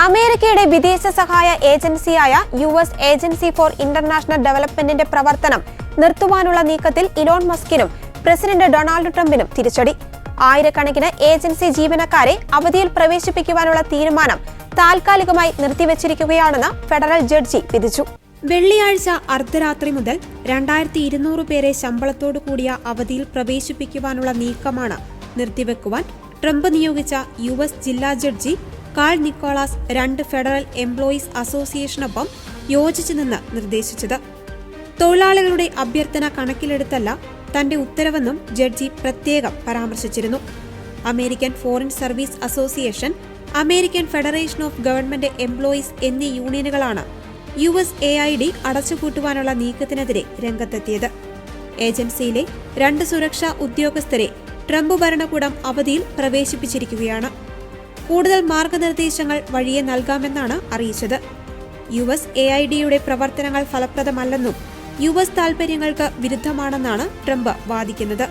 അമേരിക്കയുടെ വിദേശ സഹായ ഏജൻസിയായ US ഏജൻസി ഫോർ ഇന്റർനാഷണൽ ഡെവലപ്മെന്റിന്റെ പ്രവർത്തനം നിർത്തുവാനുള്ള നീക്കത്തിൽ ഇലോൺ മസ്കിനും പ്രസിഡന്റ് ഡൊണാൾഡ് ട്രംപിനും തിരിച്ചടി. ആയിരക്കണക്കിന് ഏജൻസി ജീവനക്കാരെ അവധിയിൽ പ്രവേശിപ്പിക്കുവാനുള്ള തീരുമാനം താൽക്കാലികമായി നിർത്തിവച്ചിരിക്കുകയാണെന്ന് ഫെഡറൽ ജഡ്ജി വിധിച്ചു. വെള്ളിയാഴ്ച അർദ്ധരാത്രി മുതൽ 2200 പേരെ ശമ്പളത്തോടു കൂടിയ അവധിയിൽ പ്രവേശിപ്പിക്കുവാനുള്ള നീക്കമാണ് നിർത്തിവെക്കുവാൻ ട്രംപ് നിയോഗിച്ച US ജില്ലാ ജഡ്ജി കാൾ നിക്കോളാസ് 2 ഫെഡറൽ എംപ്ലോയീസ് അസോസിയേഷനൊപ്പം യോജിച്ചു നിന്ന് നിർദ്ദേശിച്ചത്. തൊഴിലാളികളുടെ അഭ്യർത്ഥന കണക്കിലെടുത്തല്ല തന്റെ ഉത്തരവെന്നും ജഡ്ജി പ്രത്യേകം പരാമർശിച്ചിരുന്നു. American foreign service association, American federation of government employees എന്നീ യൂണിയനുകളാണ് USAID അടച്ചുപൂട്ടുവാനുള്ള നീക്കത്തിനെതിരെ രംഗത്തെത്തിയത്. ഏജൻസിയിലെ 2 സുരക്ഷാ ഉദ്യോഗസ്ഥരെ ട്രംപ് ഭരണകൂടം അവധിയിൽ പ്രവേശിപ്പിച്ചിരിക്കുകയാണ്. കൂടുതൽ മാർഗനിർദ്ദേശങ്ങൾ വഴിയെ നൽകാമെന്നാണ് അറിയിച്ചത്. USAIDയുടെ പ്രവർത്തനങ്ങൾ ഫലപ്രദമല്ലെന്നും US താൽപര്യങ്ങൾക്ക് വിരുദ്ധമാണെന്നാണ് ട്രംപ് വാദിക്കുന്നത്.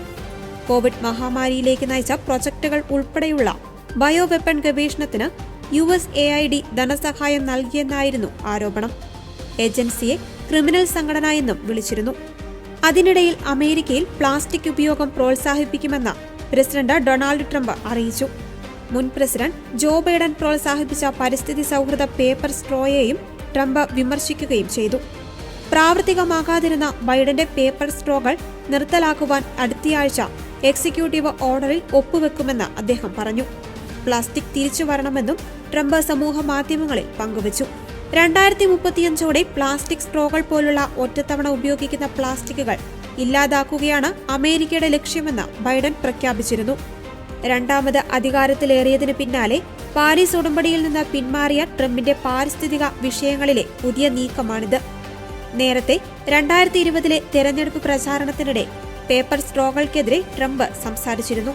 കോവിഡ് മഹാമാരിയിലേക്ക് നയിച്ച പ്രൊജക്ടുകൾ ഉൾപ്പെടെയുള്ള ബയോവെപ്പൺ ഗവേഷണത്തിന് USAID ധനസഹായം നൽകിയെന്നായിരുന്നു ആരോപണം. ഏജൻസിയെ ക്രിമിനൽ സംഘടന എന്നും വിളിച്ചിരുന്നു. അതിനിടയിൽ അമേരിക്കയിൽ പ്ലാസ്റ്റിക് ഉപയോഗം പ്രോത്സാഹിപ്പിക്കുമെന്ന് പ്രസിഡന്റ് ഡൊണാൾഡ് ട്രംപ് അറിയിച്ചു. മുൻ പ്രസിഡന്റ് ജോ ബൈഡൻ പ്രോത്സാഹിപ്പിച്ച പരിസ്ഥിതി സൗഹൃദ പേപ്പർ സ്ട്രോയെയും ട്രംപ് വിമർശിക്കുകയും ചെയ്തു. പ്രാവർത്തികമാകാതിരുന്ന ബൈഡന്റെ പേപ്പർ സ്ട്രോകൾ നിർത്തലാക്കുവാൻ അടുത്തയാഴ്ച എക്സിക്യൂട്ടീവ് ഓർഡറിൽ ഒപ്പുവെക്കുമെന്ന് അദ്ദേഹം പറഞ്ഞു. പ്ലാസ്റ്റിക് തിരിച്ചു വരണമെന്നും ട്രംപ് സമൂഹ മാധ്യമങ്ങളിൽ പങ്കുവച്ചു. 2035ഓടെ പ്ലാസ്റ്റിക് സ്ട്രോകൾ പോലുള്ള ഒറ്റത്തവണ ഉപയോഗിക്കുന്ന പ്ലാസ്റ്റിക്കുകൾ ഇല്ലാതാക്കുകയാണ് അമേരിക്കയുടെ ലക്ഷ്യമെന്ന് ബൈഡൻ പ്രഖ്യാപിച്ചിരുന്നു. രണ്ടാമത് അധികാരത്തിലേറിയതിന് പിന്നാലെ പാരീസ് ഉടമ്പടിയിൽ നിന്ന് പിന്മാറിയ ട്രംപിന്റെ പാരിസ്ഥിതിക വിഷയങ്ങളിലെ പുതിയ നീക്കമാണിത്. നേരത്തെ 2020 തെരഞ്ഞെടുപ്പ് പ്രചാരണത്തിനിടെ പേപ്പർ സ്ട്രോകൾക്കെതിരെ ട്രംപ് സംസാരിച്ചിരുന്നു.